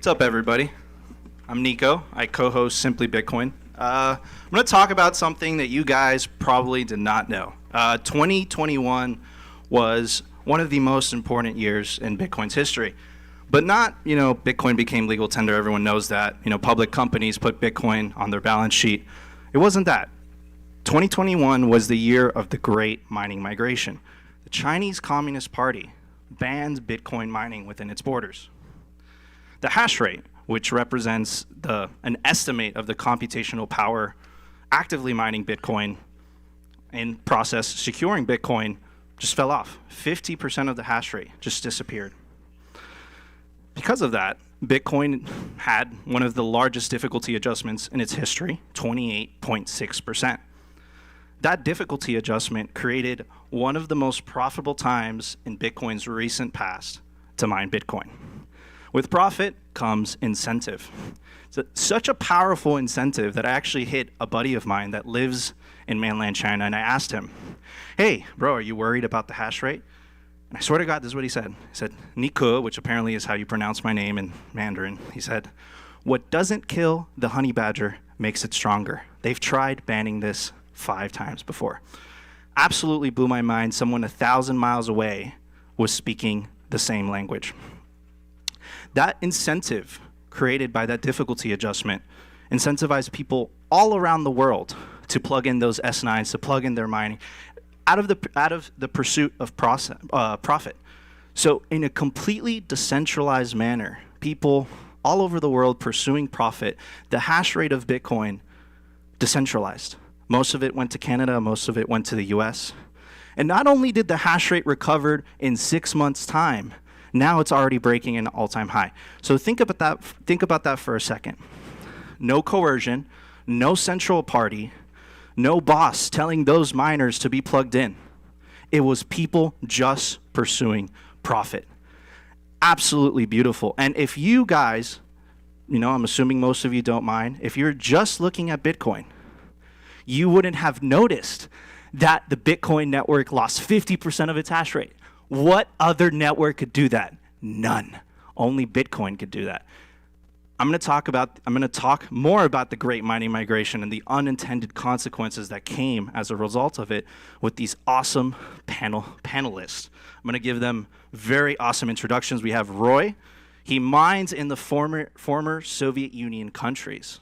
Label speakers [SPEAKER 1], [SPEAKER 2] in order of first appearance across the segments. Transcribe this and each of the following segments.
[SPEAKER 1] What's up, everybody? I'm Nico. I co-host Simply Bitcoin. I'm going to talk about something that you guys probably did not know. 2021 was one of the most important years in Bitcoin's history. But not, Bitcoin became legal tender. Everyone knows that. Public companies put Bitcoin on their balance sheet. It wasn't that. 2021 was the year of the great mining migration. The Chinese Communist Party banned Bitcoin mining within its borders. The hash rate, which represents an estimate of the computational power actively mining Bitcoin and process securing Bitcoin, just fell off. 50% of the hash rate just disappeared. Because of that, Bitcoin had one of the largest difficulty adjustments in its history, 28.6%. That difficulty adjustment created one of the most profitable times in Bitcoin's recent past to mine Bitcoin. With profit comes incentive. It's such a powerful incentive that I actually hit a buddy of mine that lives in mainland China, and I asked him, hey, bro, are you worried about the hash rate? And I swear to God, this is what he said. He said, Niku, which apparently is how you pronounce my name in Mandarin. He said, what doesn't kill the honey badger makes it stronger. They've tried banning this 5 times before. Absolutely blew my mind. Someone 1,000 miles away was speaking the same language. That incentive created by that difficulty adjustment incentivized people all around the world to plug in those S9s, to plug in their mining, out of the pursuit of profit. So in a completely decentralized manner, people all over the world pursuing profit, the hash rate of Bitcoin decentralized. Most of it went to Canada, most of it went to the US. And not only did the hash rate recover in 6 months' time, now it's already breaking an all-time high. So think about that for a second. No coercion, no central party, no boss telling those miners to be plugged in. It was people just pursuing profit. Absolutely beautiful. And if you guys, I'm assuming most of you don't mind, if you're just looking at Bitcoin, you wouldn't have noticed that the Bitcoin network lost 50% of its hash rate. What other network could do that? None. Only Bitcoin could do that. I'm going to talk more about the great mining migration and the unintended consequences that came as a result of it with these awesome panelists. I'm going to give them very awesome introductions. We have Roy. He mines in the former Soviet Union countries.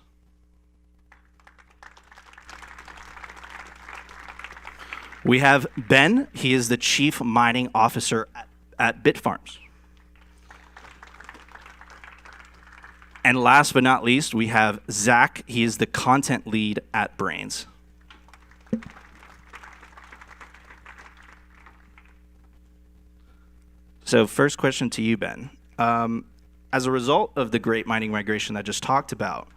[SPEAKER 1] We have Ben. He is the Chief Mining Officer at Bitfarms. And last but not least, we have Zach. He is the Content Lead at Brains. So first question to you, Ben. As a result of the great mining migration that I just talked about,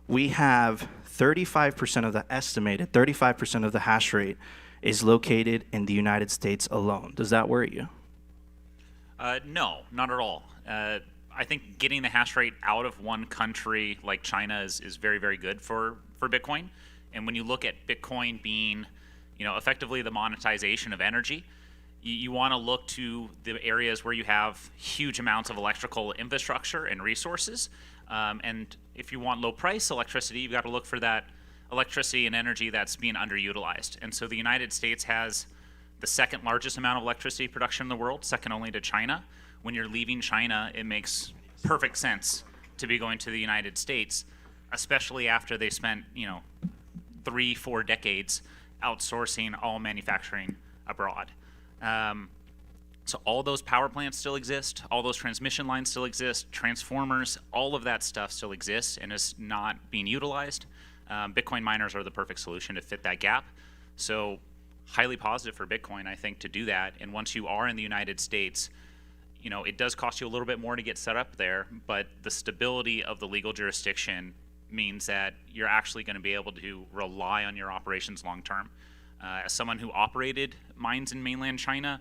[SPEAKER 1] we have 35% of the estimated 35% of the hash rate is located in the United States alone. Does that worry you?
[SPEAKER 2] No, not at all. I think getting the hash rate out of one country like China is very, very good for Bitcoin. And when you look at Bitcoin being, effectively the monetization of energy, you want to look to the areas where you have huge amounts of electrical infrastructure and resources. And if you want low price electricity, you've got to look for that electricity and energy that's being underutilized. And so the United States has the second largest amount of electricity production in the world, second only to China. When you're leaving China, it makes perfect sense to be going to the United States, especially after they spent, 3-4 decades outsourcing all manufacturing abroad. So all those power plants still exist, all those transmission lines still exist, transformers, all of that stuff still exists and is not being utilized. Bitcoin miners are the perfect solution to fit that gap. So highly positive for Bitcoin, I think, to do that. And once you are in the United States, it does cost you a little bit more to get set up there, but the stability of the legal jurisdiction means that you're actually going to be able to rely on your operations long term. As someone who operated mines in mainland China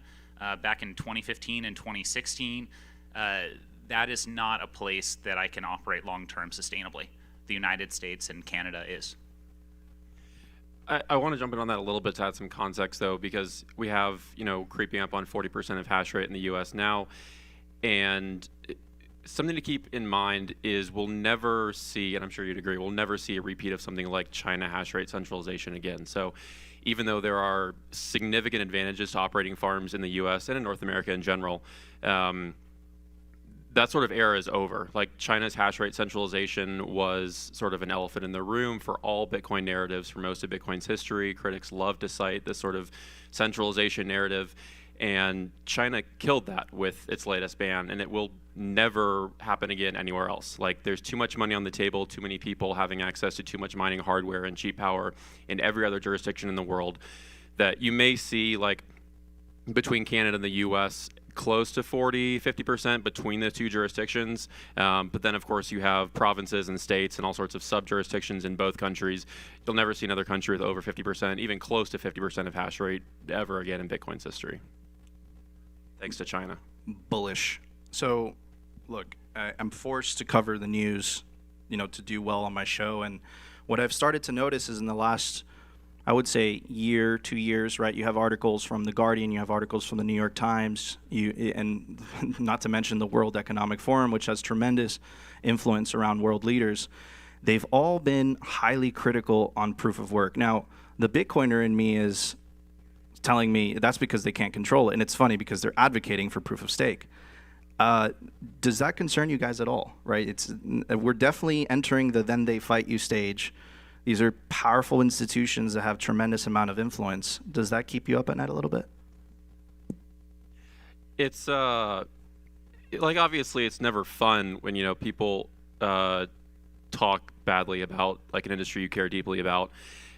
[SPEAKER 2] back in 2015 and 2016, that is not a place that I can operate long term sustainably. The United States and Canada is.
[SPEAKER 3] I want to jump in on that a little bit to add some context, though, because we have, creeping up on 40% of hash rate in the U.S. now, and something to keep in mind is we'll never see, and I'm sure you'd agree, we'll never see a repeat of something like China hash rate centralization again. So even though there are significant advantages to operating farms in the US and in North America in general, that sort of era is over. Like China's hash rate centralization was sort of an elephant in the room for all Bitcoin narratives for most of Bitcoin's history. Critics love to cite this sort of centralization narrative. And China killed that with its latest ban, and it will never happen again anywhere else. Like, there's too much money on the table, too many people having access to too much mining hardware and cheap power in every other jurisdiction in the world, that you may see, like, between Canada and the US, close to 40-50% between the two jurisdictions. But then, of course, you have provinces and states and all sorts of sub-jurisdictions in both countries. You'll never see another country with over 50%, even close to 50% of hash rate ever again in Bitcoin's history. Thanks to China.
[SPEAKER 1] Bullish. So, look, I'm forced to cover the news, to do well on my show. And what I've started to notice is in the last, I would say, year, 2 years, right? You have articles from The Guardian, you have articles from the New York Times, and not to mention the World Economic Forum, which has tremendous influence around world leaders. They've all been highly critical on proof of work. Now, the Bitcoiner in me is telling me that's because they can't control it. And it's funny because they're advocating for proof of stake. Does that concern you guys at all, right? We're definitely entering the then they fight you stage. These are powerful institutions that have tremendous amount of influence. Does that keep you up at night a little bit?
[SPEAKER 3] It's like, obviously it's never fun when people talk badly about like an industry you care deeply about,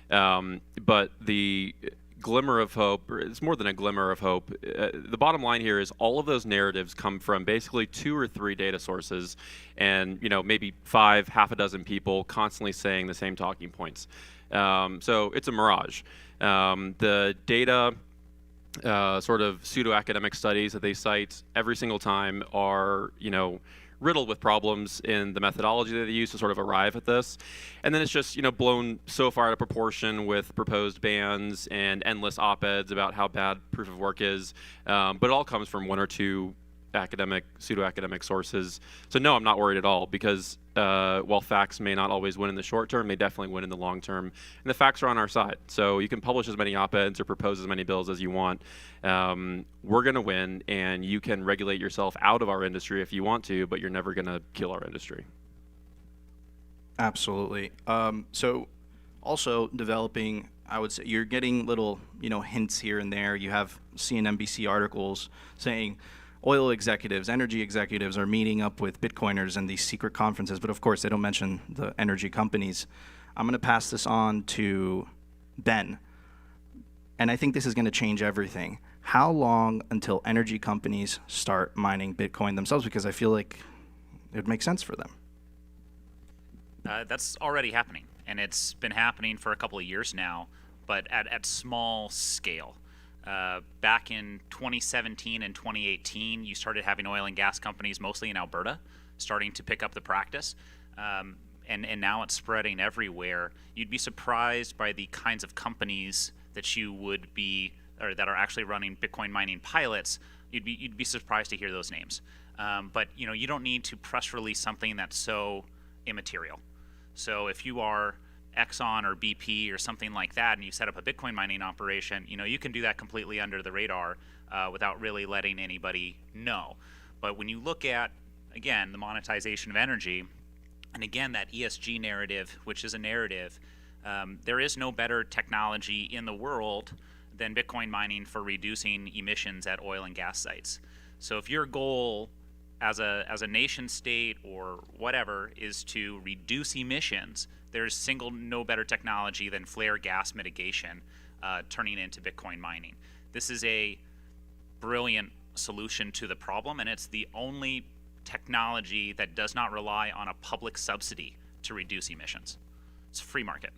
[SPEAKER 3] but the glimmer of hope, or it's more than a glimmer of hope. The bottom line here is all of those narratives come from basically 2 or 3 data sources, and maybe 5, half a dozen people constantly saying the same talking points. So it's a mirage. The data, sort of pseudo-academic studies that they cite every single time are, riddled with problems in the methodology that they use to sort of arrive at this. And then it's just, blown so far out of proportion with proposed bans and endless op-eds about how bad proof of work is. But it all comes from 1 or 2 pseudo-academic sources. So no, I'm not worried at all, because while facts may not always win in the short term, they definitely win in the long term. And the facts are on our side. So you can publish as many op-eds or propose as many bills as you want. We're going to win, and you can regulate yourself out of our industry if you want to, but you're never going to kill our industry.
[SPEAKER 1] Absolutely. So also developing, I would say, you're getting little, hints here and there. You have CNBC articles saying oil executives, energy executives are meeting up with Bitcoiners in these secret conferences, but of course they don't mention the energy companies. I'm going to pass this on to Ben, and I think this is going to change everything. How long until energy companies start mining Bitcoin themselves? Because I feel like it would make sense for them.
[SPEAKER 2] That's already happening, and it's been happening for a couple of years now, but at small scale. Back in 2017 and 2018, you started having oil and gas companies, mostly in Alberta, starting to pick up the practice. And now it's spreading everywhere. You'd be surprised by the kinds of companies that you would be, or that are actually running Bitcoin mining pilots. You'd be surprised to hear those names. But you don't need to press release something that's so immaterial. So if you are Exxon or BP or something like that, and you set up a Bitcoin mining operation, you can do that completely under the radar without really letting anybody know. But when you look at, again, the monetization of energy, and again, that ESG narrative, which is a narrative, there is no better technology in the world than Bitcoin mining for reducing emissions at oil and gas sites. So if your goal as a nation state or whatever is to reduce emissions, there's no better technology than flare gas mitigation turning into Bitcoin mining. This is a brilliant solution to the problem, and it's the only technology that does not rely on a public subsidy to reduce emissions. It's a free market.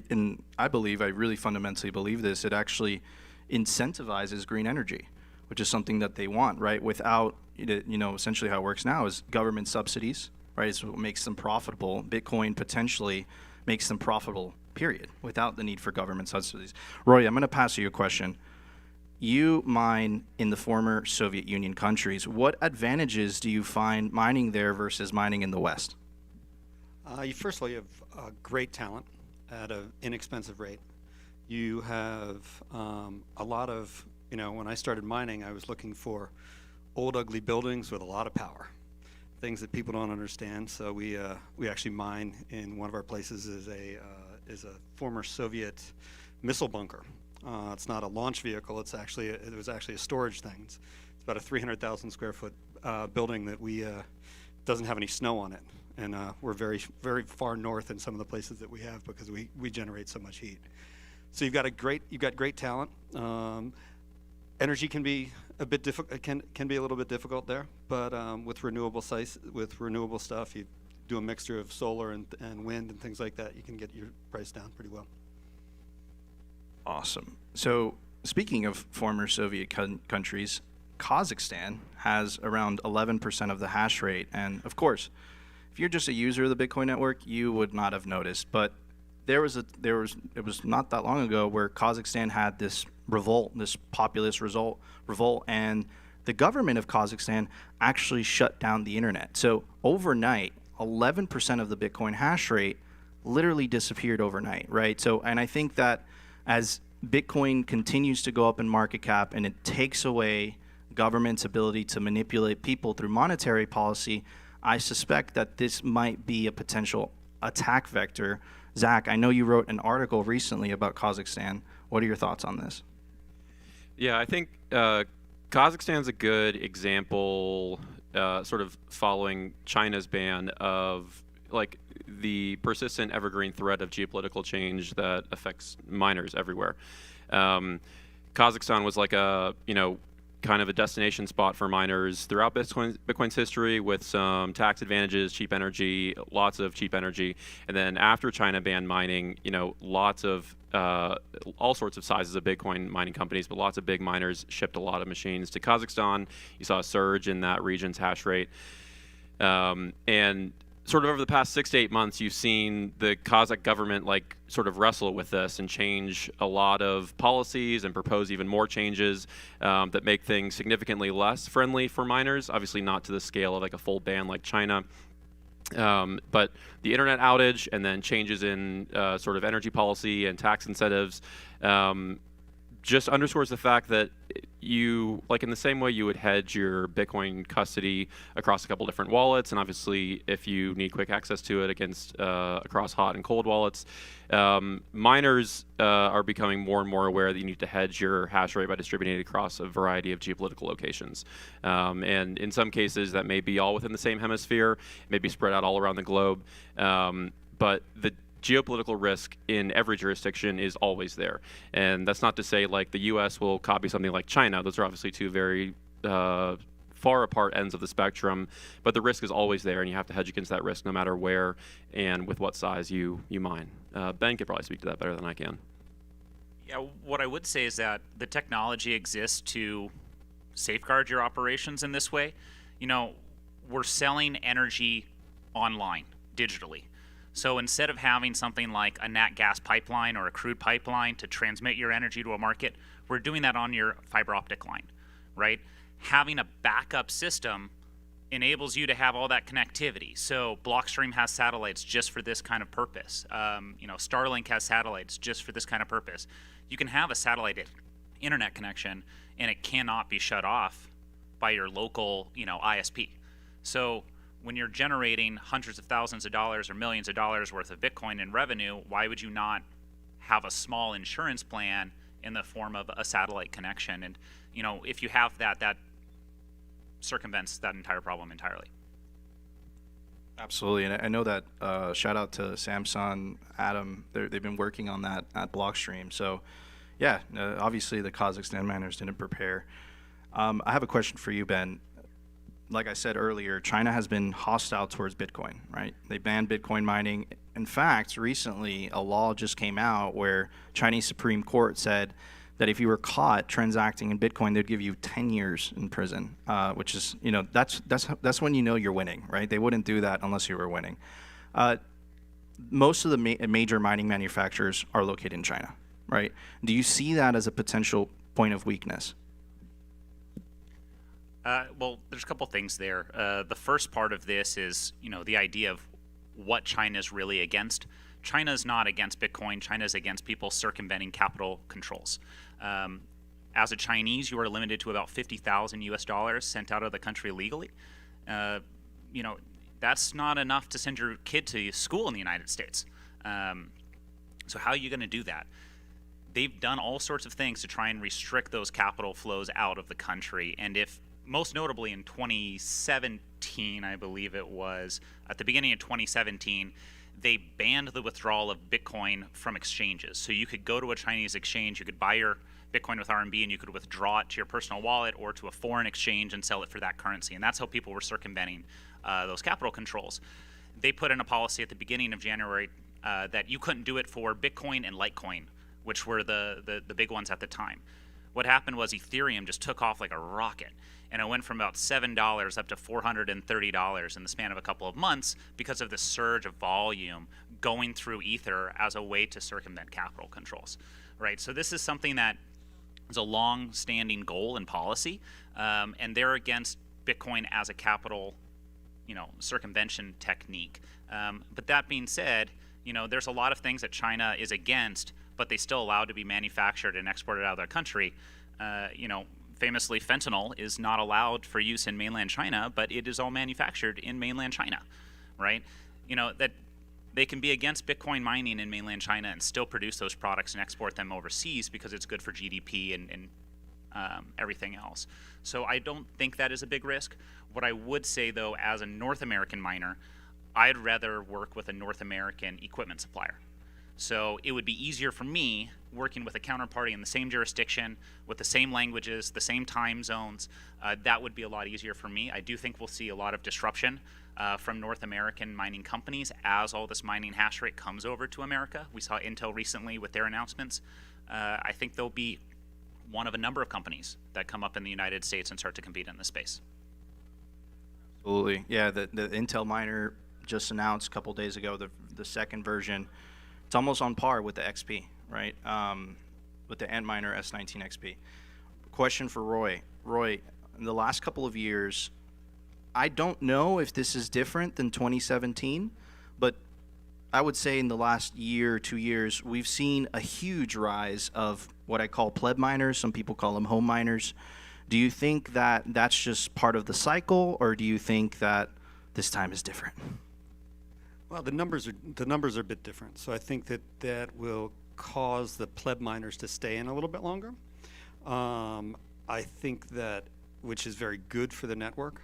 [SPEAKER 1] And I really fundamentally believe this, it actually incentivizes green energy, which is something that they want, right? Without, essentially how it works now is government subsidies, right? It's what makes them profitable. Bitcoin potentially makes them profitable, period, without the need for government subsidies. Roy, I'm going to pass you a question. you mine in the former Soviet Union countries. What advantages do you find mining there versus mining in the West?
[SPEAKER 4] First of all, you have great talent at an inexpensive rate. You have a lot of, when I started mining, I was looking for old, ugly buildings with a lot of power, things that people don't understand. So we actually mine in one of our places is a former Soviet missile bunker. It's not a launch vehicle. It was actually a storage thing. It's about a 300,000 square foot building that doesn't have any snow on it, and we're very, very far north in some of the places that we have because we generate so much heat. So you've got great talent. Energy can be a bit can be a little bit difficult there, but with renewable stuff, you do a mixture of solar and wind and things like that, you can get your price down pretty well.
[SPEAKER 1] Awesome. So speaking of former Soviet countries, Kazakhstan has around 11% of the hash rate. And of course, if you're just a user of the Bitcoin network, you would not have noticed. But it was not that long ago where Kazakhstan had this revolt, this populist revolt, and the government of Kazakhstan actually shut down the internet. So overnight, 11% of the Bitcoin hash rate literally disappeared overnight, right? So, and I think that as Bitcoin continues to go up in market cap and it takes away government's ability to manipulate people through monetary policy, I suspect that this might be a potential attack vector. Zach, I know you wrote an article recently about Kazakhstan. What are your thoughts on this?
[SPEAKER 3] Yeah, I think Kazakhstan's a good example, sort of following China's ban of like the persistent evergreen threat of geopolitical change that affects miners everywhere. Kazakhstan was like a, kind of a destination spot for miners throughout Bitcoin's history, with some tax advantages, cheap energy, lots of cheap energy. And then after China banned mining, lots of all sorts of sizes of Bitcoin mining companies, but lots of big miners shipped a lot of machines to Kazakhstan. You saw a surge in that region's hash rate. And sort of over the past 6 to 8 months, you've seen the Kazakh government sort of wrestle with this and change a lot of policies and propose even more changes that make things significantly less friendly for miners. Obviously not to the scale of a full ban like China. But the internet outage and then changes in sort of energy policy and tax incentives just underscores the fact that you, in the same way you would hedge your Bitcoin custody across a couple different wallets, and obviously if you need quick access to it across hot and cold wallets, miners are becoming more and more aware that you need to hedge your hash rate by distributing it across a variety of geopolitical locations. And in some cases that may be all within the same hemisphere, maybe spread out all around the globe, but the geopolitical risk in every jurisdiction is always there. And that's not to say the US will copy something like China. Those are obviously two very far apart ends of the spectrum, but the risk is always there, and you have to hedge against that risk no matter where and with what size you mine. Ben could probably speak to that better than I can.
[SPEAKER 2] Yeah, what I would say is that the technology exists to safeguard your operations in this way. We're selling energy online, digitally. So instead of having something like a nat gas pipeline or a crude pipeline to transmit your energy to a market, we're doing that on your fiber optic line, right? Having a backup system enables you to have all that connectivity. So Blockstream has satellites just for this kind of purpose. Starlink has satellites just for this kind of purpose. You can have a satellite internet connection, and it cannot be shut off by your local, ISP. So when you're generating hundreds of thousands of dollars or millions of dollars worth of Bitcoin in revenue, why would you not have a small insurance plan in the form of a satellite connection? And, if you have that circumvents that entire problem entirely.
[SPEAKER 1] Absolutely. And I know that, shout out to Samsung, Adam, they've been working on that at Blockstream. So yeah, obviously the Kazakhstan miners didn't prepare. I have a question for you, Ben. Like I said earlier, China has been hostile towards Bitcoin, right? They banned Bitcoin mining. In fact, recently a law just came out where Chinese Supreme Court said that if you were caught transacting in Bitcoin, they'd give you 10 years in prison, which is, that's when you're winning, right? They wouldn't do that unless you were winning. Most of the major mining manufacturers are located in China, right? Do you see that as a potential point of weakness?
[SPEAKER 2] Well, there's a couple things there. The first part of this is, the idea of what China's really against. China's not against Bitcoin. China's against people circumventing capital controls. As a Chinese, you are limited to about 50,000 US dollars sent out of the country legally. That's not enough to send your kid to school in the United States. So how are you going to do that? They've done all sorts of things to try and restrict those capital flows out of the country. And if, most notably in 2017, I believe it was, at the beginning of 2017, they banned the withdrawal of Bitcoin from exchanges. So you could go to a Chinese exchange, you could buy your Bitcoin with RMB, and you could withdraw it to your personal wallet or to a foreign exchange and sell it for that currency. And that's how people were circumventing those capital controls. They put in a policy at the beginning of January that you couldn't do it for Bitcoin and Litecoin, which were the big ones at the time. What happened was Ethereum just took off like a rocket, and it went from about $7 up to $430 in the span of a couple of months because of the surge of volume going through Ether as a way to circumvent capital controls, right? So this is something that is a long-standing goal and policy, and they're against Bitcoin as a capital, circumvention technique. But that being said, there's a lot of things that China is against, but they still allow to be manufactured and exported out of their country. Famously, fentanyl is not allowed for use in mainland China, but it is all manufactured in mainland China, right? That they can be against Bitcoin mining in mainland China and still produce those products and export them overseas because it's good for GDP and everything else. So I don't think that is a big risk. What I would say, though, as a North American miner, I'd rather work with a North American equipment supplier. So it would be easier for me working with a counterparty in the same jurisdiction, with the same languages, the same time zones. That would be a lot easier for me. I do think we'll see a lot of disruption from North American mining companies as all this mining hash rate comes over to America. We saw Intel recently with their announcements. I think there'll be one of a number of companies that come up in the United States and start to compete in this space.
[SPEAKER 1] Absolutely. Yeah, the Intel miner just announced a couple days ago the second version. It's almost on par with the XP, right? With the Antminer S19 XP. Question for Roy. Roy, in the last couple of years, I don't know if this is different than 2017, but I would say in the last year, 2 years, we've seen a huge rise of what I call pleb miners. Some people call them home miners. Do you think that that's just part of the cycle, or do you think that this time is different?
[SPEAKER 4] Well, the numbers are a bit different. So I think that will cause the pleb miners to stay in a little bit longer. I think that, which is very good for the network.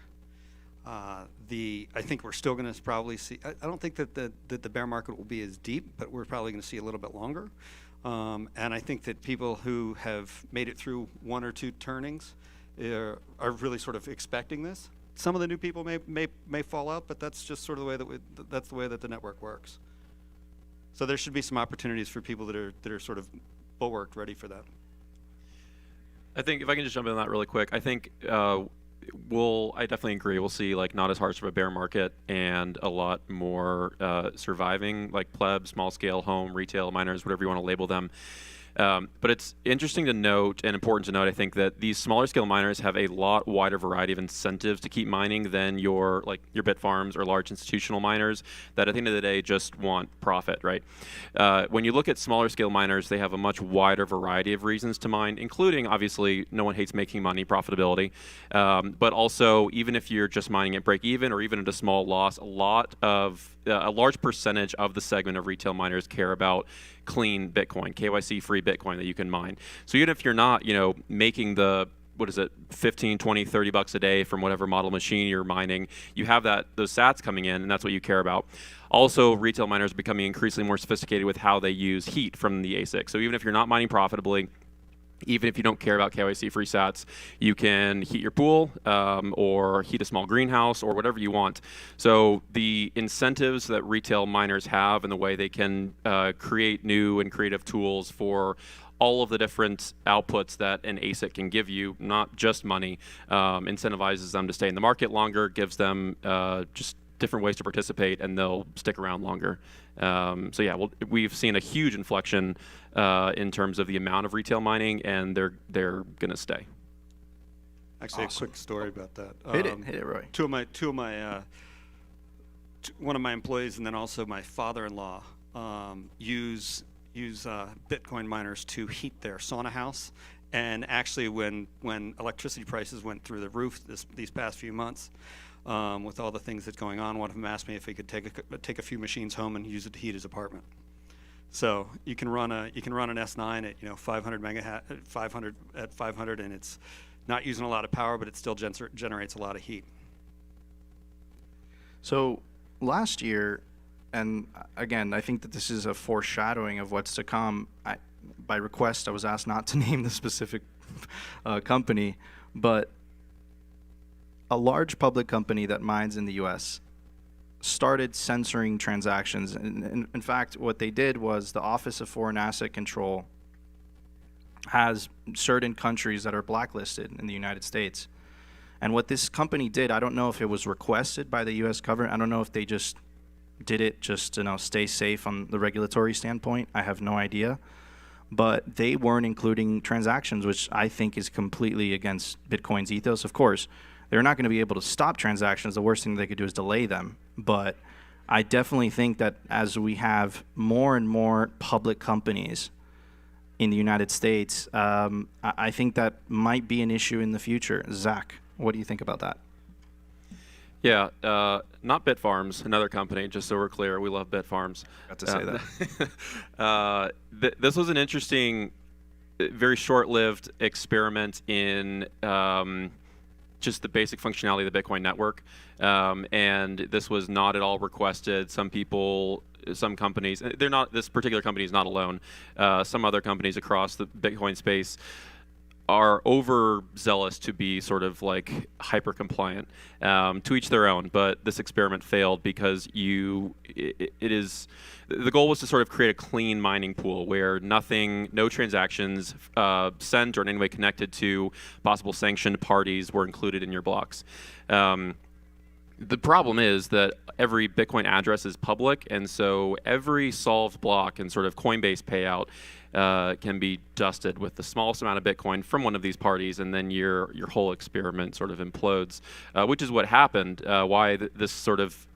[SPEAKER 4] I think we're still going to probably see. I don't think that the bear market will be as deep, but we're probably going to see a little bit longer. And I think that people who have made it through one or two turnings are really sort of expecting this. Some of the new people may fall out, but that's just sort of the way that's the way that the network works. So there should be some opportunities for people that are sort of bulwarked, ready for that.
[SPEAKER 3] I think if I can just jump in on that really quick, I think I definitely agree. We'll see like not as harsh of a bear market and a lot more surviving, like pleb, small scale, home, retail, miners, whatever you want to label them. But it's interesting to note and important to note, I think, that these smaller scale miners have a lot wider variety of incentives to keep mining than your bit farms or large institutional miners that at the end of the day just want profit, right? When you look at smaller scale miners, they have a much wider variety of reasons to mine, including, obviously, no one hates making money, profitability, but also even if you're just mining at break even or even at a small loss, a large percentage of the segment of retail miners care about clean Bitcoin, KYC-free Bitcoin that you can mine. So even if you're not, making the, 15, 20, 30 bucks a day from whatever model machine you're mining, you have those sats coming in, and that's what you care about. Also, retail miners are becoming increasingly more sophisticated with how they use heat from the ASIC. So even if you're not mining profitably, even if you don't care about KYC-free sats, you can heat your pool or heat a small greenhouse or whatever you want. So the incentives that retail miners have and the way they can create new and creative tools for all of the different outputs that an ASIC can give you, not just money, incentivizes them to stay in the market longer, gives them just different ways to participate, and they'll stick around longer. So yeah, we've seen a huge inflection in terms of the amount of retail mining, and they're going to stay.
[SPEAKER 4] Actually,
[SPEAKER 1] Awesome.
[SPEAKER 4] a quick story about that.
[SPEAKER 1] Hit it, Roy.
[SPEAKER 4] One of my employees and then also my father-in-law use Bitcoin miners to heat their sauna house. And actually, when electricity prices went through the roof these past few months, with all the things that's going on, one of them asked me if he could take a few machines home and use it to heat his apartment. So you can run an S9 at 500 at 500, and it's not using a lot of power, but it still generates a lot of heat.
[SPEAKER 1] So last year, and again, I think that this is a foreshadowing of what's to come. By request, I was asked not to name the specific company, but a large public company that mines in the U.S. started censoring transactions. And in fact, what they did was the Office of Foreign Asset Control has certain countries that are blacklisted in the United States. And what this company did, I don't know if it was requested by the U.S. government. I don't know if they just did it just to stay safe on the regulatory standpoint. I have no idea. But they weren't including transactions, which I think is completely against Bitcoin's ethos. Of course, they're not going to be able to stop transactions. The worst thing they could do is delay them. But I definitely think that as we have more and more public companies in the United States, I think that might be an issue in the future. Zach, what do you think about that?
[SPEAKER 3] Yeah, not Bitfarms, another company, just so we're clear. We love Bitfarms.
[SPEAKER 1] Got to say that.
[SPEAKER 3] This was an interesting, very short-lived experiment in just the basic functionality of the Bitcoin network. And this was not at all requested. Some companies, this particular company is not alone. Some other companies across the Bitcoin space are overzealous to be sort of like hyper compliant, to each their own. But this experiment failed because the goal was to sort of create a clean mining pool where no transactions sent or in any way connected to possible sanctioned parties were included in your blocks. The problem is that every Bitcoin address is public, and so every solved block and sort of Coinbase payout can be dusted with the smallest amount of Bitcoin from one of these parties, and then your whole experiment sort of implodes, which is what happened. Why this sort of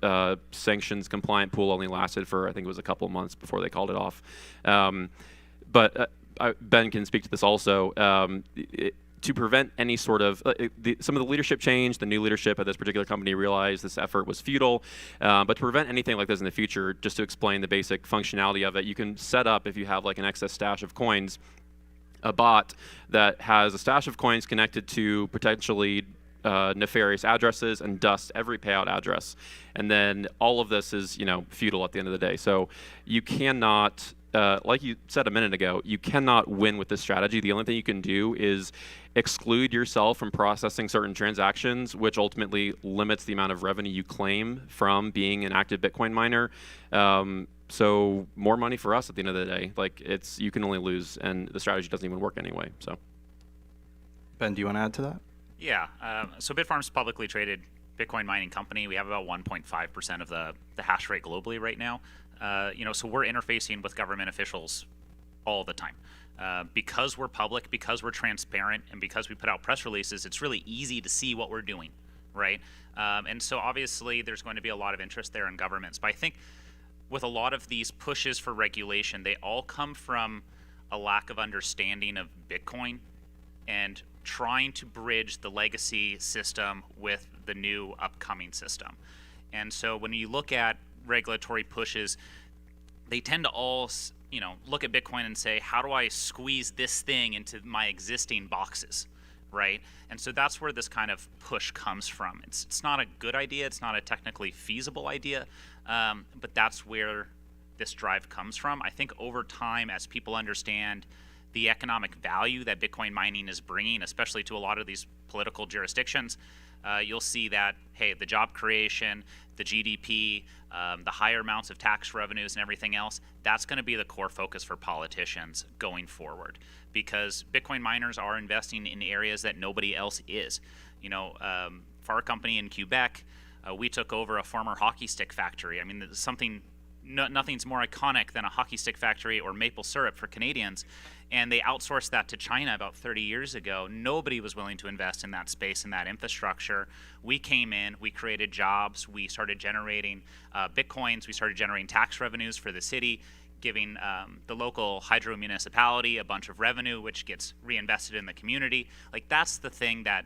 [SPEAKER 3] sanctions compliant pool only lasted for, I think it was a couple of months before they called it off. But Ben can speak to this also. To prevent any sort of some of the leadership change, the new leadership at this particular company realized this effort was futile. But to prevent anything like this in the future, just to explain the basic functionality of it, you can set up, if you have like an excess stash of coins, a bot that has a stash of coins connected to potentially nefarious addresses and dust every payout address. And then all of this is, futile at the end of the day. So you cannot, like you said a minute ago, you cannot win with this strategy. The only thing you can do is exclude yourself from processing certain transactions, which ultimately limits the amount of revenue you claim from being an active Bitcoin miner. So more money for us at the end of the day. Like you can only lose, and the strategy doesn't even work anyway. So,
[SPEAKER 1] Ben, do you want to add to that?
[SPEAKER 2] Yeah. So Bitfarms is a publicly traded Bitcoin mining company. We have about 1.5% of the hash rate globally right now. So we're interfacing with government officials all the time. Because we're public, because we're transparent, and because we put out press releases, it's really easy to see what we're doing, right? And so obviously there's going to be a lot of interest there in governments. But I think with a lot of these pushes for regulation, they all come from a lack of understanding of Bitcoin and trying to bridge the legacy system with the new upcoming system. And so when you look at regulatory pushes, they tend to all look at Bitcoin and say, how do I squeeze this thing into my existing boxes, right? And so that's where this kind of push comes from. It's not a good idea. It's not a technically feasible idea, but that's where this drive comes from. I think over time, as people understand the economic value that Bitcoin mining is bringing, especially to a lot of these political jurisdictions, you'll see that, hey, the job creation, the GDP, the higher amounts of tax revenues and everything else, that's going to be the core focus for politicians going forward, because Bitcoin miners are investing in areas that nobody else is. For our company in Quebec, We took over a former hockey stick factory. I mean, nothing's more iconic than a hockey stick factory or maple syrup for Canadians. And they outsourced that to China about 30 years ago. Nobody was willing to invest in that space and that infrastructure. We came in, we created jobs, we started generating bitcoins, we started generating tax revenues for the city, giving the local hydro municipality a bunch of revenue, which gets reinvested in the community. Like, that's the thing that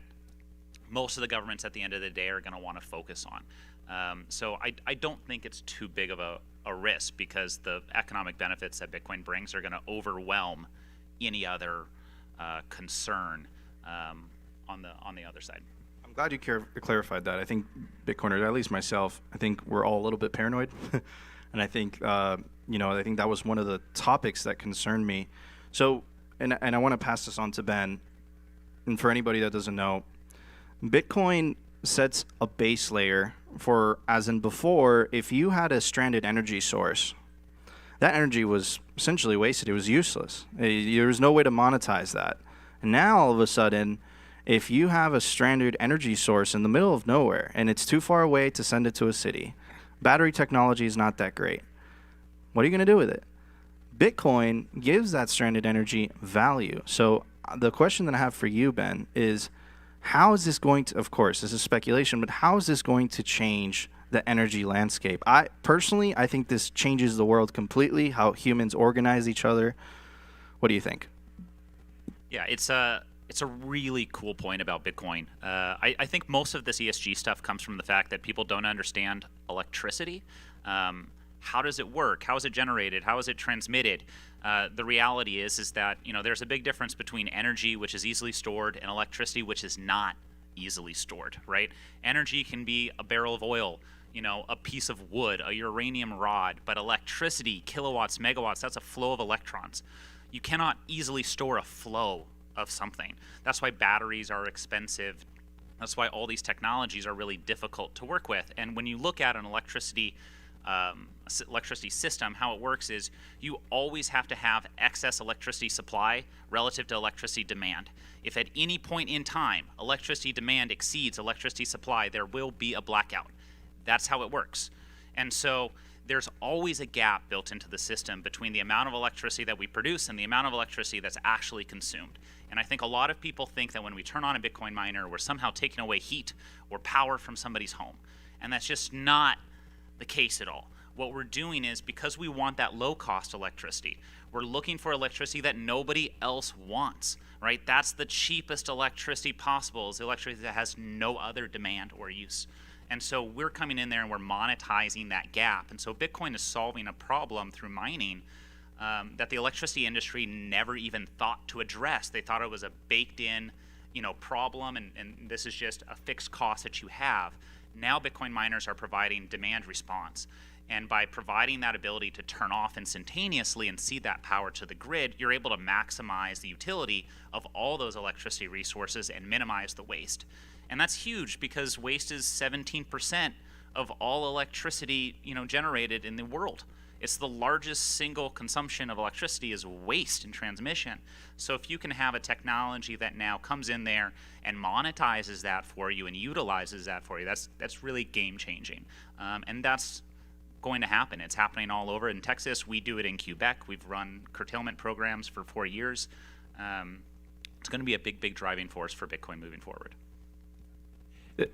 [SPEAKER 2] most of the governments at the end of the day are going to want to focus on. So I don't think it's too big of a risk, because the economic benefits that Bitcoin brings are going to overwhelm any other concern on the other side.
[SPEAKER 1] I'm glad you clarified that. I think Bitcoiners, at least myself, I think we're all a little bit paranoid. And I think, I think that was one of the topics that concerned me. So, and I want to pass this on to Ben. And for anybody that doesn't know, Bitcoin sets a base layer for, as in before, if you had a stranded energy source, that energy was essentially wasted. It was useless. There was no way to monetize that. And now, all of a sudden, if you have a stranded energy source in the middle of nowhere and it's too far away to send it to a city, battery technology is not that great. What are you going to do with it? Bitcoin gives that stranded energy value. So the question that I have for you, Ben, is how is this going to, of course, this is speculation, but how is this going to change the energy landscape? I think this changes the world completely, how humans organize each other. What do you think?
[SPEAKER 2] Yeah, it's a really cool point about Bitcoin. I think most of this ESG stuff comes from the fact that people don't understand electricity. How does it work? How is it generated? How is it transmitted? The reality is that there's a big difference between energy, which is easily stored, and electricity, which is not easily stored. Right? Energy can be a barrel of oil, a piece of wood, a uranium rod, but electricity, kilowatts, megawatts, that's a flow of electrons. You cannot easily store a flow of something. That's why batteries are expensive. That's why all these technologies are really difficult to work with. And when you look at an electricity system, how it works is you always have to have excess electricity supply relative to electricity demand. If at any point in time electricity demand exceeds electricity supply, there will be a blackout. That's how it works. And so there's always a gap built into the system between the amount of electricity that we produce and the amount of electricity that's actually consumed. And I think a lot of people think that when we turn on a Bitcoin miner, we're somehow taking away heat or power from somebody's home. And that's just not the case at all. What we're doing is, because we want that low-cost electricity, we're looking for electricity that nobody else wants, right? That's the cheapest electricity possible, is the electricity that has no other demand or use. And so we're coming in there and we're monetizing that gap. And so Bitcoin is solving a problem through mining that the electricity industry never even thought to address. They thought it was a baked-in, problem, and this is just a fixed cost that you have. Now Bitcoin miners are providing demand response. And by providing that ability to turn off instantaneously and see that power to the grid, you're able to maximize the utility of all those electricity resources and minimize the waste. And that's huge, because waste is 17% of all electricity, generated in the world. It's the largest single consumption of electricity is waste and transmission. So if you can have a technology that now comes in there and monetizes that for you and utilizes that for you, that's really game changing. And that's going to happen. It's happening all over. In Texas, we do it in Quebec. We've run curtailment programs for 4 years. It's going to be a big driving force for Bitcoin moving forward.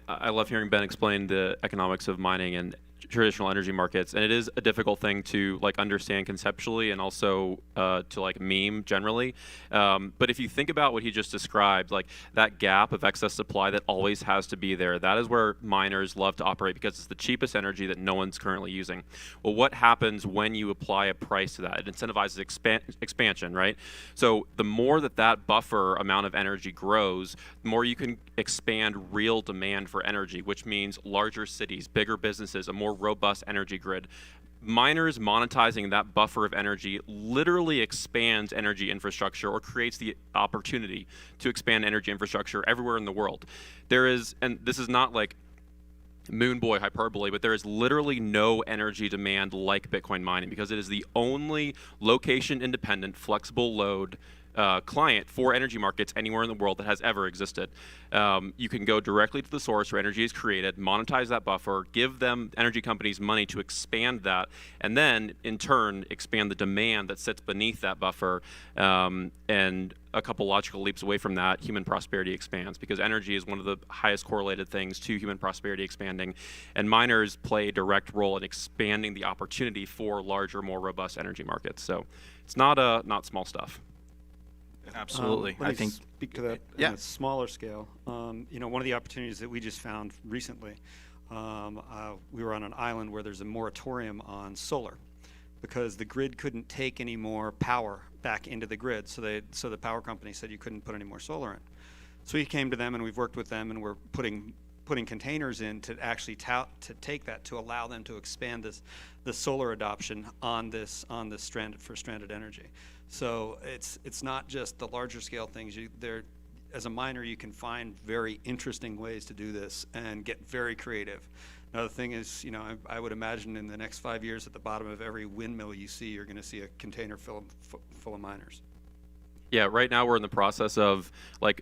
[SPEAKER 3] I love hearing Ben explain the economics of mining and traditional energy markets, and it is a difficult thing to understand conceptually and also to meme generally. But if you think about what he just described, that gap of excess supply that always has to be there, that is where miners love to operate, because it's the cheapest energy that no one's currently using. Well, what happens when you apply a price to that? It incentivizes expansion, right? So the more that buffer amount of energy grows, the more you can expand real demand for energy, which means larger cities, bigger businesses, a more robust energy grid. Miners monetizing that buffer of energy literally expands energy infrastructure, or creates the opportunity to expand energy infrastructure everywhere in the world. There is, and this is not moon boy hyperbole, but there is literally no energy demand like Bitcoin mining, because it is the only location independent, flexible load client for energy markets anywhere in the world that has ever existed. You can go directly to the source where energy is created, monetize that buffer, give them energy companies money to expand that, and then in turn expand the demand that sits beneath that buffer. And a couple logical leaps away from that, human prosperity expands, because energy is one of the highest correlated things to human prosperity expanding, and miners play a direct role in expanding the opportunity for larger, more robust energy markets. So it's not small stuff.
[SPEAKER 1] Absolutely.
[SPEAKER 4] Let
[SPEAKER 1] I
[SPEAKER 4] me
[SPEAKER 1] think
[SPEAKER 4] speak to that
[SPEAKER 1] yeah.
[SPEAKER 4] on a smaller scale. One of the opportunities that we just found recently, we were on an island where there's a moratorium on solar because the grid couldn't take any more power back into the grid. So the power company said you couldn't put any more solar in. So we came to them and we've worked with them, and we're putting containers in to actually to take that, to allow them to expand the solar adoption on this stranded energy. So it's not just the larger scale things. As a miner, you can find very interesting ways to do this and get very creative. Another thing is, I would imagine in the next 5 years, at the bottom of every windmill you see, you're going to see a container full of miners.
[SPEAKER 3] Yeah, right now we're in the process of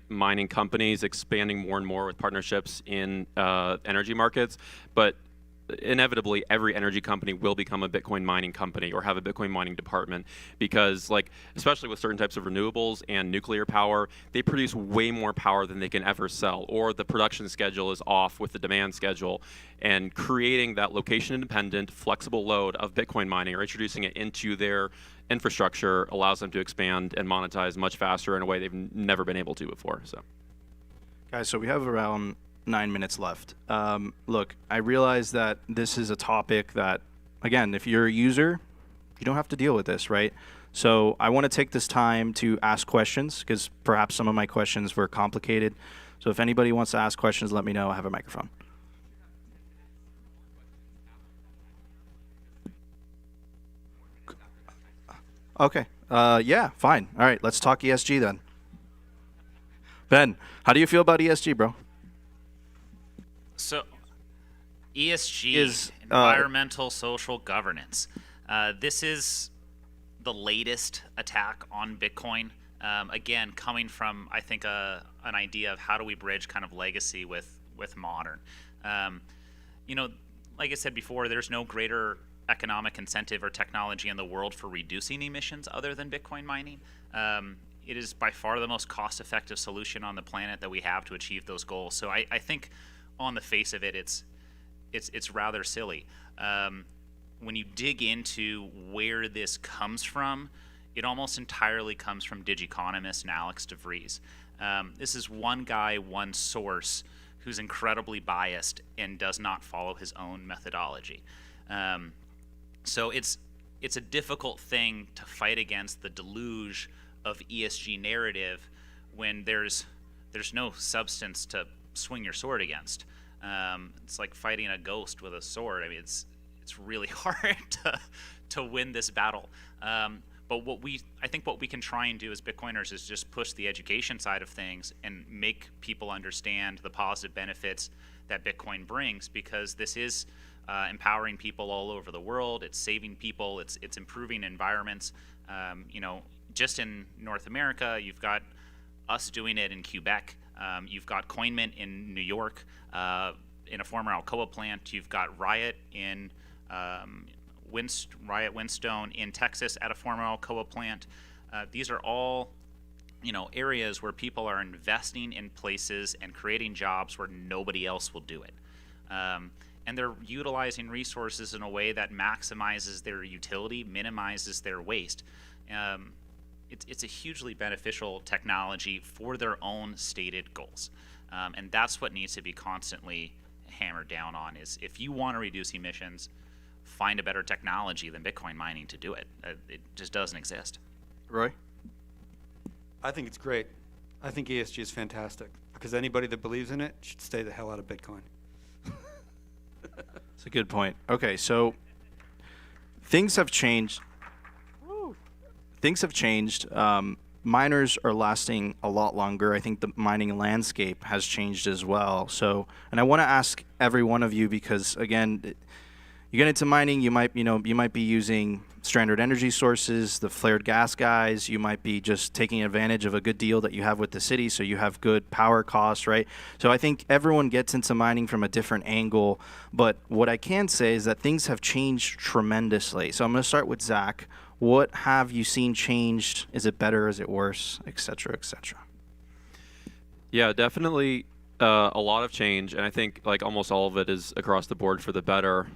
[SPEAKER 3] mining companies expanding more and more with partnerships in energy markets, but inevitably every energy company will become a Bitcoin mining company or have a Bitcoin mining department, because especially with certain types of renewables and nuclear power, they produce way more power than they can ever sell, or the production schedule is off with the demand schedule. And creating that location independent, flexible load of Bitcoin mining or introducing it into their infrastructure allows them to expand and monetize much faster in a way they've never been able to before. So,
[SPEAKER 1] Guys, so we have around 9 minutes left. Look, I realize that this is a topic that, again, if you're a user, you don't have to deal with this, right? So I want to take this time to ask questions, because perhaps some of my questions were complicated. So if anybody wants to ask questions, let me know. I have a microphone. Okay. Yeah, fine. All right, let's talk ESG then. Ben, how do you feel about ESG, bro?
[SPEAKER 2] So, ESG
[SPEAKER 1] is
[SPEAKER 2] environmental social governance. This is the latest attack on Bitcoin. Again, coming from, I think, an idea of how do we bridge kind of legacy with modern. Like I said before, there's no greater economic incentive or technology in the world for reducing emissions other than Bitcoin mining. It is by far the most cost-effective solution on the planet that we have to achieve those goals. So I think on the face of it, it's rather silly. When you dig into where this comes from, it almost entirely comes from digiconomist and Alex DeVries. This is one guy, one source, who's incredibly biased and does not follow his own methodology. So it's a difficult thing to fight against the deluge of ESG narrative when there's no substance to swing your sword against. It's like fighting a ghost with a sword. I mean, it's really hard to win this battle. But I think what we can try and do as Bitcoiners is just push the education side of things and make people understand the positive benefits that Bitcoin brings, because this is empowering people all over the world. It's saving people. It's improving environments. Just in North America, you've got us doing it in Quebec. You've got Coinmint in New York, in a former Alcoa plant. You've got Riot in Riot Windstone in Texas at a former Alcoa plant. These are all, areas where people are investing in places and creating jobs where nobody else will do it. And they're utilizing resources in a way that maximizes their utility, minimizes their waste. It's a hugely beneficial technology for their own stated goals. And that's what needs to be constantly hammered down on, is if you want to reduce emissions, find a better technology than Bitcoin mining to do it. It just doesn't exist.
[SPEAKER 1] Roy?
[SPEAKER 4] I think it's great. I think ESG is fantastic, because anybody that believes in it should stay the hell out of Bitcoin.
[SPEAKER 1] That's a good point. Okay, so things have changed. Things have changed. Miners are lasting a lot longer. I think the mining landscape has changed as well. So, and I want to ask every one of you, because again, you get into mining, you might be using stranded energy sources, the flared gas guys. You might be just taking advantage of a good deal that you have with the city, so you have good power costs, right? So I think everyone gets into mining from a different angle. But what I can say is that things have changed tremendously. So I'm going to start with Zach. What have you seen changed? Is it better? Is it worse? Et cetera, et cetera.
[SPEAKER 3] Yeah, definitely a lot of change, and I think like almost all of it is across the board for the better.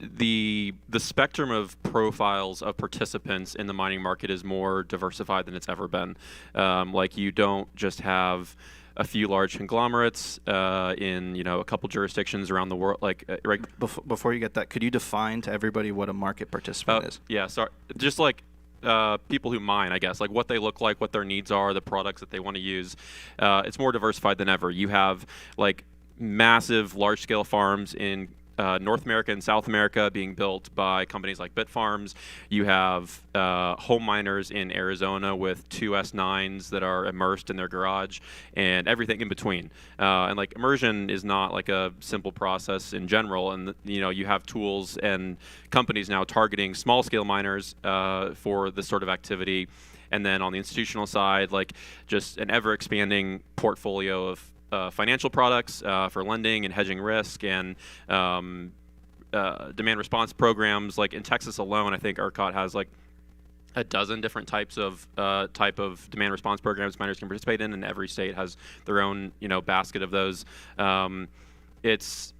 [SPEAKER 3] The spectrum of profiles of participants in the mining market is more diversified than it's ever been. Like you don't just have a few large conglomerates in a couple jurisdictions around the world. Like right
[SPEAKER 1] Before you get that, could you define to everybody what a market participant is?
[SPEAKER 3] Yeah, sorry. Just like people who mine, I guess, like what they look like, what their needs are, the products that they want to use. It's more diversified than ever. You have like massive, large-scale farms in North America and South America being built by companies like Bitfarms. You have home miners in Arizona with 2 S9s that are immersed in their garage, and everything in between. And like immersion is not like a simple process in general, and you have tools and companies now targeting small-scale miners for this sort of activity. And then on the institutional side, like just an ever-expanding portfolio of financial products for lending and hedging risk, and demand response programs. Like in Texas alone, I think ERCOT has like a dozen different type of demand response programs miners can participate in, and every state has their own basket of those. It's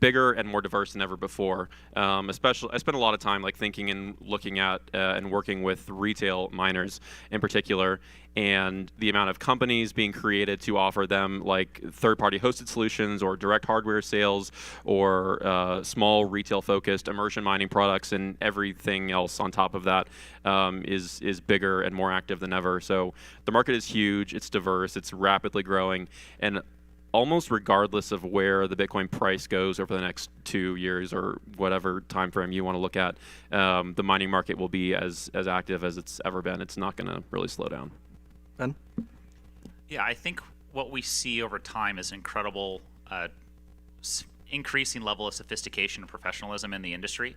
[SPEAKER 3] bigger and more diverse than ever before. Especially, I spent a lot of time like thinking and looking at and working with retail miners in particular, and the amount of companies being created to offer them like third-party hosted solutions or direct hardware sales or small retail-focused immersion mining products, and everything else on top of that is bigger and more active than ever. So the market is huge. It's diverse. It's rapidly growing, and almost regardless of where the Bitcoin price goes over the next 2 years or whatever time frame you want to look at, the mining market will be as active as it's ever been. It's not going to really slow down.
[SPEAKER 1] Ben?
[SPEAKER 2] Yeah, I think what we see over time is incredible increasing level of sophistication and professionalism in the industry.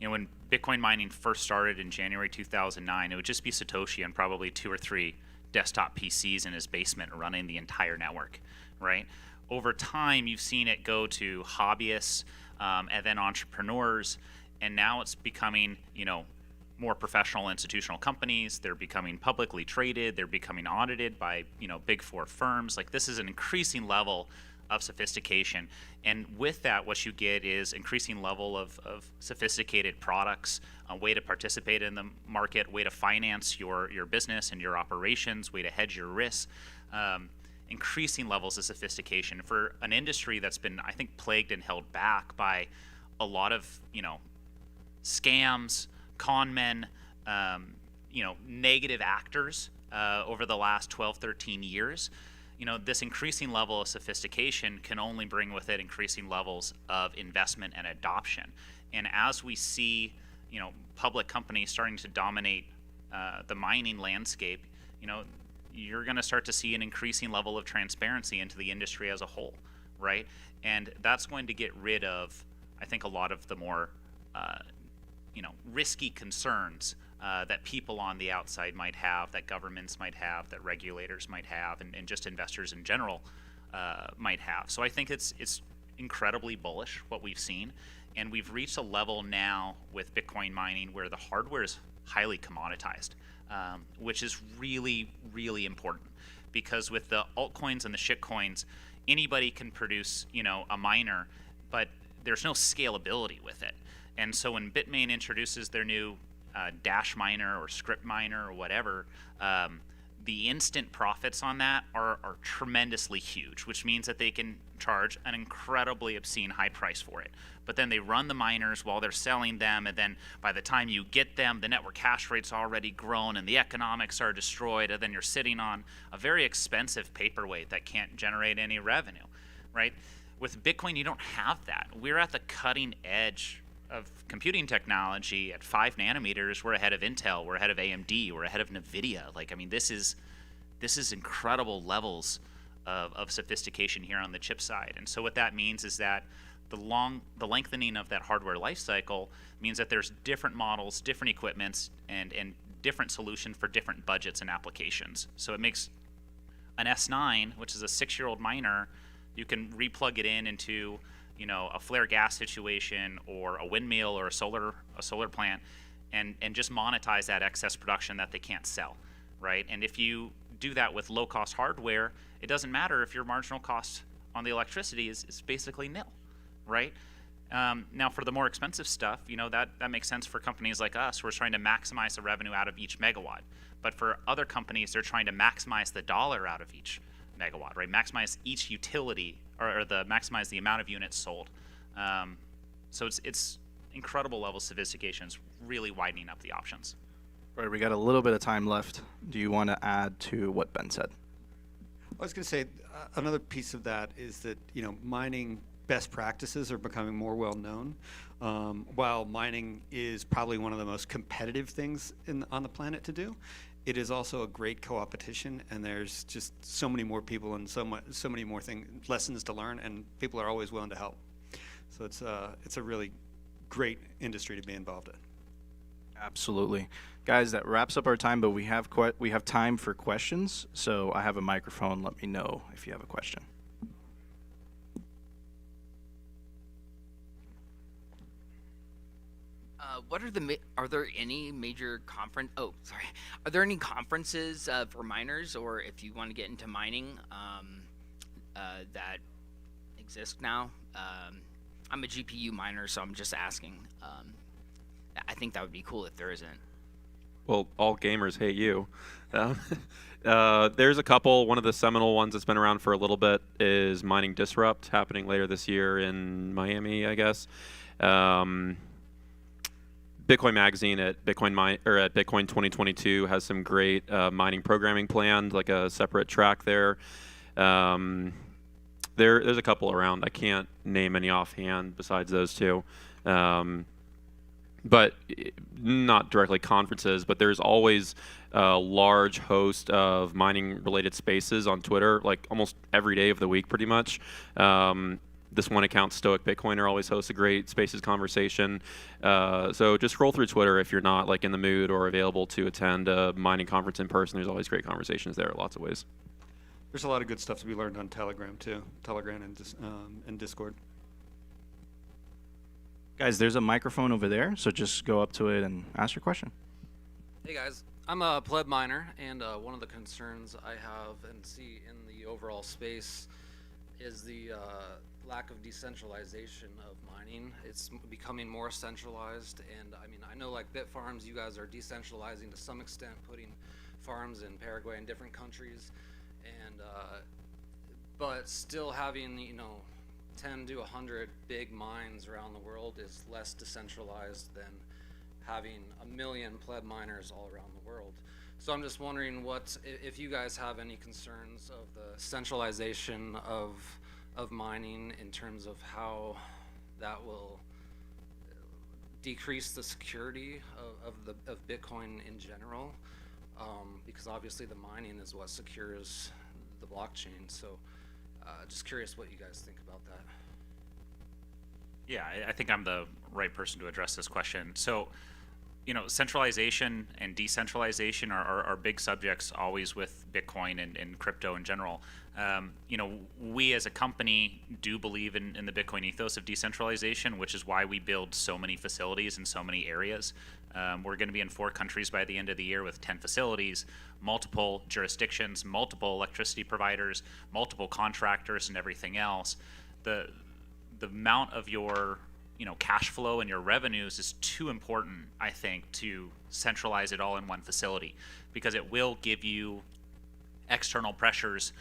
[SPEAKER 2] When Bitcoin mining first started in January 2009, it would just be Satoshi and probably 2 or 3 desktop PCs in his basement running the entire network, right? Over time, you've seen it go to hobbyists and then entrepreneurs, and now it's becoming, more professional institutional companies. They're becoming publicly traded. They're becoming audited by, big 4 firms. Like this is an increasing level of sophistication, and with that, what you get is increasing level of sophisticated products, a way to participate in the market, way to finance your business and your operations, way to hedge your risks. Increasing levels of sophistication for an industry that's been, I think, plagued and held back by a lot of, scams, con men, negative actors over the last 12, 13 years. This increasing level of sophistication can only bring with it increasing levels of investment and adoption. And as we see, public companies starting to dominate the mining landscape, you're going to start to see an increasing level of transparency into the industry as a whole, right? And that's going to get rid of, I think, a lot of the more, risky concerns that people on the outside might have, that governments might have, that regulators might have, and just investors in general might have. So I think it's incredibly bullish what we've seen, and we've reached a level now with Bitcoin mining where the hardware is highly commoditized. Which is really, really important, because with the altcoins and the shitcoins, anybody can produce, a miner, but there's no scalability with it. And so when Bitmain introduces their new Dash miner or script miner or whatever, the instant profits on that are tremendously huge, which means that they can charge an incredibly obscene high price for it. But then they run the miners while they're selling them, and then by the time you get them, the network hash rate's already grown and the economics are destroyed, and then you're sitting on a very expensive paperweight that can't generate any revenue, right? With Bitcoin, you don't have that. We're at the cutting edge of computing technology at 5 nanometers. We're ahead of Intel, we're ahead of AMD, we're ahead of NVIDIA. This is incredible levels of sophistication here on the chip side. And so what that means is that the lengthening of that hardware life cycle means that there's different models, different equipments, and different solution for different budgets and applications. So it makes an S9, which is a 6-year-old miner, you can replug it into a flare gas situation or a windmill or a solar plant, and just monetize that excess production that they can't sell, right? And if you do that with low cost hardware, it doesn't matter if your marginal cost on the electricity is basically nil, right? Now for the more expensive stuff, that makes sense for companies like us who are trying to maximize the revenue out of each megawatt. But for other companies, they're trying to maximize the dollar out of each megawatt, right? Maximize each utility, or maximize the amount of units sold. So it's incredible level of sophistication. It's really widening up the options.
[SPEAKER 1] All right, we got a little bit of time left. Do you want to add to what Ben said?
[SPEAKER 4] I was going to say another piece of that is that mining best practices are becoming more well known. While mining is probably one of the most competitive things on the planet to do, it is also a great co-opetition, and there's just so many more people and so many more lessons to learn, and people are always willing to help. So it's a really great industry to be involved in.
[SPEAKER 1] Absolutely. Guys, that wraps up our time, but we have time for questions. So I have a microphone. Let me know if you have a question.
[SPEAKER 5] Are there any major Are there any conferences for miners, or if you want to get into mining, that exist now? I'm a GPU miner, so I'm just asking. I think that would be cool if there isn't.
[SPEAKER 3] Well, all gamers hate you. There's a couple. One of the seminal ones that's been around for a little bit is Mining Disrupt, happening later this year in Miami, I guess. Bitcoin Magazine at Bitcoin 2022 has some great mining programming planned, like a separate track there. There's a couple around. I can't name any offhand besides those two. But not directly conferences, but there's always a large host of mining-related spaces on Twitter, like almost every day of the week, pretty much. This one account, Stoic Bitcoiner, always hosts a great Spaces conversation. So just scroll through Twitter if you're not in the mood or available to attend a mining conference in person. There's always great conversations there, lots of ways.
[SPEAKER 4] There's a lot of good stuff to be learned on Telegram too, and Discord.
[SPEAKER 1] Guys, there's a microphone over there, so just go up to it and ask your question.
[SPEAKER 6] Hey guys, I'm a pleb miner, and one of the concerns I have and see in the overall space is the lack of decentralization of mining. It's becoming more centralized, and I know Bitfarms, you guys are decentralizing to some extent, putting farms in Paraguay and different countries, and but still having 10 to 100 big mines around the world is less decentralized than having 1 million pleb miners all around the world. So I'm just wondering if you guys have any concerns of the centralization of mining in terms of how that will decrease the security of Bitcoin in general, because obviously the mining is what secures the blockchain. So just curious what you guys think about that.
[SPEAKER 2] Yeah, I think I'm the right person to address this question. So, centralization and decentralization are big subjects always with Bitcoin and crypto in general. We as a company do believe in the Bitcoin ethos of decentralization, which is why we build so many facilities in so many areas. We're going to be in 4 countries by the end of the year with 10 facilities, multiple jurisdictions, multiple electricity providers, multiple contractors, and everything else. The amount of your cash flow and your revenues is too important, I think, to centralize it all in one facility, because it will give you external pressures,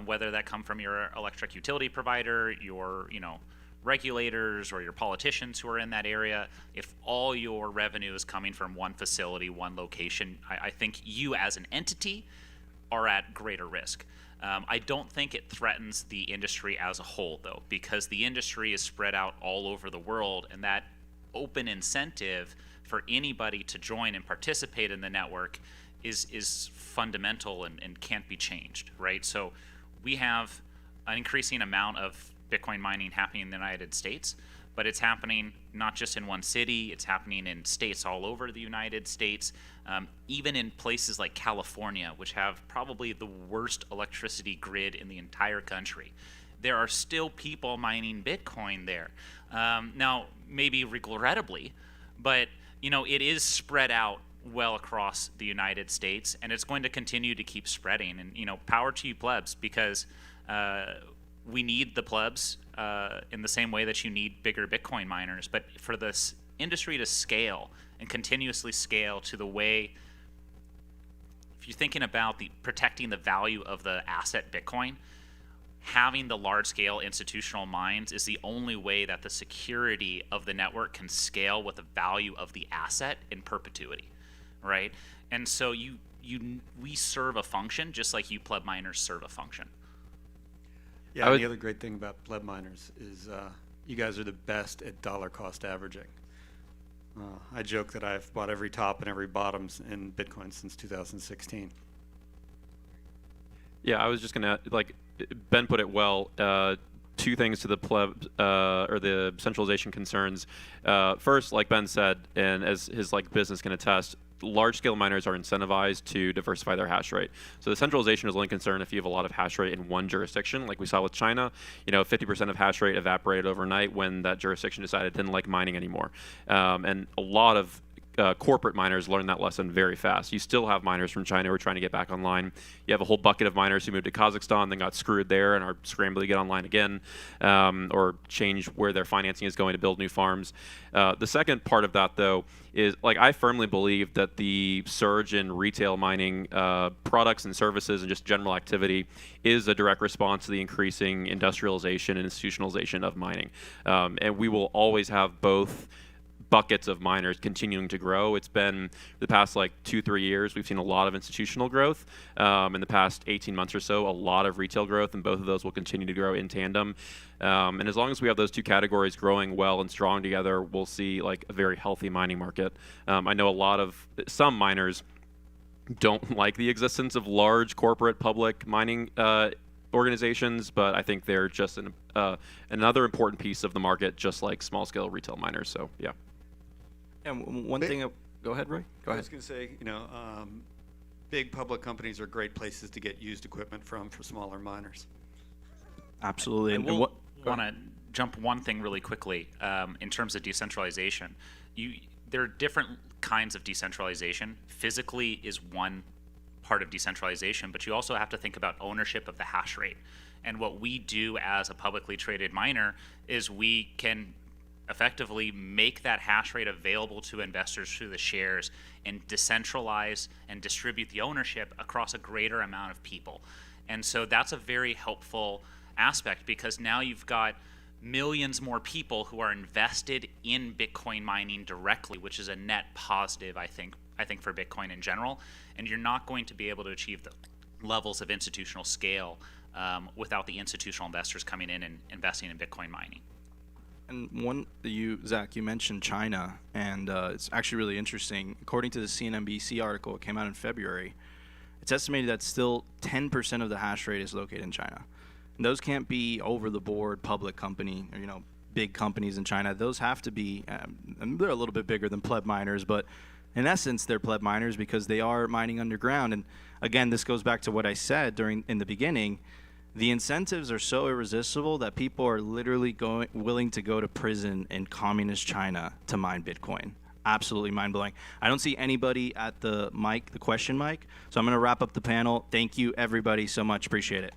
[SPEAKER 2] whether that come from your electric utility provider, your regulators, or your politicians who are in that area. If all your revenue is coming from one facility, one location, I think you as an entity are at greater risk. I don't think it threatens the industry as a whole, though, because the industry is spread out all over the world, and that open incentive for anybody to join and participate in the network is fundamental and can't be changed, right? So we have an increasing amount of Bitcoin mining happening in the United States, but it's happening not just in one city, it's happening in states all over the United States, even in places like California, which have probably the worst electricity grid in the entire country. There are still people mining Bitcoin there. Now, maybe regrettably, but it is spread out well across the United States, and it's going to continue to keep spreading. And power to you plebs, because we need the plebs in the same way that you need bigger Bitcoin miners. But for this industry to scale and continuously scale to the way, if you're thinking about protecting the value of the asset Bitcoin, having the large-scale institutional mines is the only way that the security of the network can scale with the value of the asset in perpetuity, right? And so we serve a function just like you pleb miners serve a function.
[SPEAKER 4] Yeah, and the other great thing about pleb miners is you guys are the best at dollar cost averaging. I joke that I've bought every top and every bottoms in Bitcoin since 2016.
[SPEAKER 3] Yeah, I was just gonna Ben put it well. Two things to the pleb or the centralization concerns. First, like Ben said, and as his business can attest, large-scale miners are incentivized to diversify their hash rate. So the centralization is only concerned if you have a lot of hash rate in one jurisdiction, like we saw with China. 50% of hash rate evaporated overnight when that jurisdiction decided it didn't like mining anymore. And a lot of corporate miners learn that lesson very fast. You still have miners from China who are trying to get back online. You have a whole bucket of miners who moved to Kazakhstan, then got screwed there and are scrambling to get online again, or change where their financing is going to build new farms. The second part of that, though, is I firmly believe that the surge in retail mining products and services and just general activity is a direct response to the increasing industrialization and institutionalization of mining. And we will always have both buckets of miners continuing to grow. It's been the past 2-3 years, we've seen a lot of institutional growth. In the past 18 months or so, a lot of retail growth, and both of those will continue to grow in tandem. And as long as we have those two categories growing well and strong together, we'll see a very healthy mining market. I know some miners don't like the existence of large corporate public mining organizations, but I think they're just another important piece of the market, just like small scale retail miners. So yeah.
[SPEAKER 1] And one thing, go ahead, Roy. Go
[SPEAKER 4] I
[SPEAKER 1] ahead.
[SPEAKER 4] was going to say, big public companies are great places to get used equipment for smaller miners.
[SPEAKER 1] Absolutely.
[SPEAKER 2] I
[SPEAKER 1] And
[SPEAKER 2] will
[SPEAKER 1] what?
[SPEAKER 2] want to jump one thing really quickly in terms of decentralization. There are different kinds of decentralization. Physically is one part of decentralization, but you also have to think about ownership of the hash rate. And what we do as a publicly traded miner is we can effectively make that hash rate available to investors through the shares and decentralize and distribute the ownership across a greater amount of people. And so that's a very helpful aspect, because now you've got millions more people who are invested in Bitcoin mining directly, which is a net positive, I think for Bitcoin in general. And you're not going to be able to achieve the levels of institutional scale without the institutional investors coming in and investing in Bitcoin mining.
[SPEAKER 1] And Zach, you mentioned China, and it's actually really interesting. According to the CNBC article, it came out in February, it's estimated that still 10% of the hash rate is located in China. And those can't be over-the-board public company, or, big companies in China. Those have to be, they're a little bit bigger than pleb miners, but in essence, they're pleb miners because they are mining underground. And again, this goes back to what I said in the beginning. The incentives are so irresistible that people are literally willing to go to prison in communist China to mine Bitcoin. Absolutely mind-blowing. I don't see anybody at the question mic, so I'm going to wrap up the panel. Thank you, everybody, so much. Appreciate it.